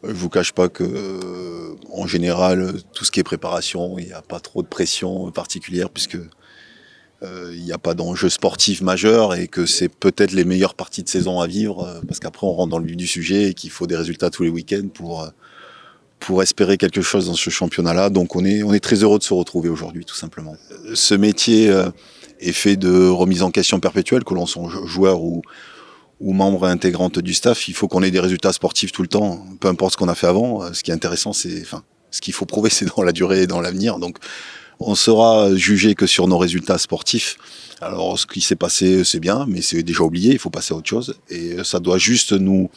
Je vous cache pas que, en général, tout ce qui est préparation, il n'y a pas trop de pression particulière puisque il n'y a pas d'enjeu sportif majeur et que c'est peut-être les meilleures parties de saison à vivre parce qu'après on rentre dans le vif du sujet et qu'il faut des résultats tous les week-ends pour espérer quelque chose dans ce championnat-là. Donc on est très heureux de se retrouver aujourd'hui, tout simplement. Ce métier est fait de remise en question perpétuelle, que l'on soit joueur ou membre intégrante du staff. Il faut qu'on ait des résultats sportifs tout le temps, peu importe ce qu'on a fait avant. Ce qui est intéressant, ce qu'il faut prouver, c'est dans la durée et dans l'avenir. Donc on sera jugé que sur nos résultats sportifs. Alors ce qui s'est passé, c'est bien, mais c'est déjà oublié, il faut passer à autre chose. Et ça doit juste nous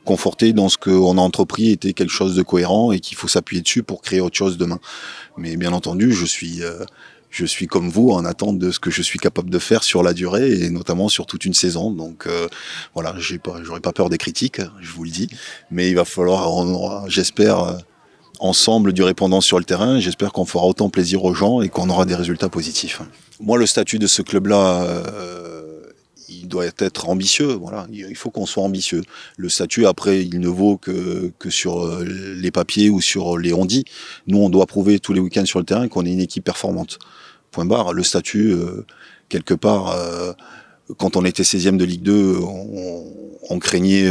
conforter dans ce qu'on a entrepris était quelque chose de cohérent et qu'il faut s'appuyer dessus pour créer autre chose demain. Mais bien entendu, je suis comme vous en attente de ce que je suis capable de faire sur la durée et notamment sur toute une saison. Donc voilà, j'aurais pas peur des critiques, je vous le dis. Mais il va falloir, j'espère, ensemble du répondant sur le terrain. J'espère qu'on fera autant plaisir aux gens et qu'on aura des résultats positifs. Moi, le statut de ce club-là, il doit être ambitieux. Voilà, il faut qu'on soit ambitieux. Le statut, après, il ne vaut que sur les papiers ou sur les on-dit. Nous, on doit prouver tous les week-ends sur le terrain qu'on est une équipe performante. Point barre. Le statut, quelque part, quand on était 16e de Ligue 2, on craignait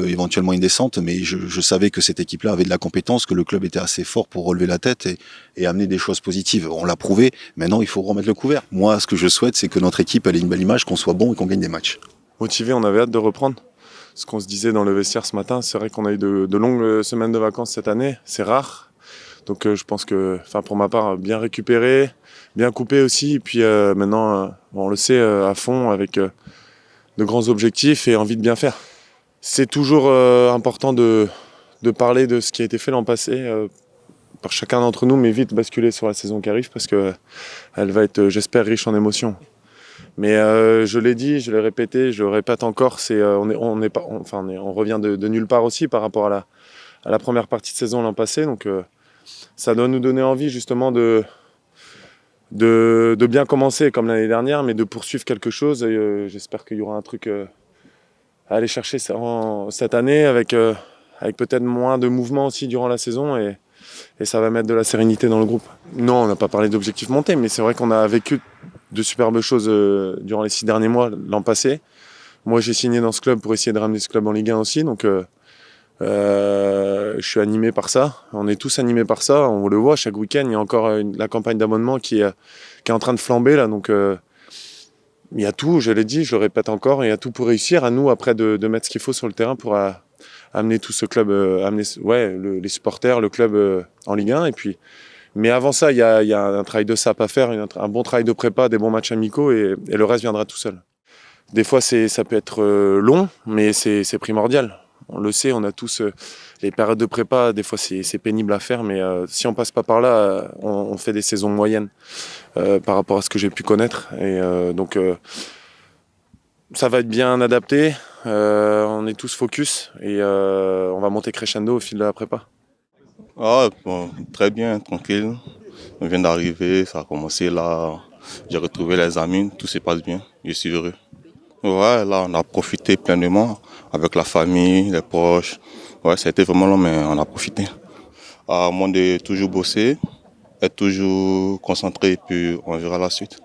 éventuellement une descente, mais je savais que cette équipe-là avait de la compétence, que le club était assez fort pour relever la tête et amener des choses positives. On l'a prouvé, maintenant il faut remettre le couvert. Moi, ce que je souhaite, c'est que notre équipe ait une belle image, qu'on soit bon et qu'on gagne des matchs. Motivé, on avait hâte de reprendre. Ce qu'on se disait dans le vestiaire ce matin, c'est vrai qu'on a eu de longues semaines de vacances cette année, c'est rare. Donc je pense que, pour ma part, bien récupéré, bien coupé aussi. Et puis maintenant, on le sait, à fond, avec de grands objectifs et envie de bien faire. C'est toujours important de parler de ce qui a été fait l'an passé par chacun d'entre nous, mais vite basculer sur la saison qui arrive parce qu'elle va être, j'espère, riche en émotions. Mais je l'ai dit, je l'ai répété, je le répète encore, on revient de nulle part aussi par rapport à la première partie de saison l'an passé. Donc ça doit nous donner envie justement de bien commencer comme l'année dernière, mais de poursuivre quelque chose. Et j'espère qu'il y aura un truc à aller chercher cette année avec peut-être moins de mouvements aussi durant la saison et ça va mettre de la sérénité dans le groupe. Non, on n'a pas parlé d'objectifs montés, mais c'est vrai qu'on a vécu de superbes choses durant les 6 derniers mois l'an passé. Moi, j'ai signé dans ce club pour essayer de ramener ce club en Ligue 1 aussi, donc je suis animé par ça. On est tous animés par ça, on le voit chaque week-end. Il y a encore la campagne d'abonnement qui est en train de flamber là, donc il y a tout, je l'ai dit, je le répète encore, il y a tout pour réussir. À nous après de mettre ce qu'il faut sur le terrain pour amener tout ce club, les supporters, le club en Ligue 1. Mais avant ça, il y a un travail de sape à faire, un bon travail de prépa, des bons matchs amicaux et le reste viendra tout seul. Des fois, ça peut être long, mais c'est primordial. On le sait, on a tous les périodes de prépa, des fois c'est pénible à faire, mais si on passe pas par là, on fait des saisons moyennes par rapport à ce que j'ai pu connaître. Et donc ça va être bien adapté, on est tous focus et on va monter crescendo au fil de la prépa. Ah, bon, très bien, tranquille. On vient d'arriver, ça a commencé là. J'ai retrouvé les amis, tout se passe bien, je suis heureux. Ouais, là, on a profité pleinement avec la famille, les proches. Ouais, c'était vraiment long, mais on a profité. À moins de toujours bosser, être toujours concentré, et puis on verra la suite.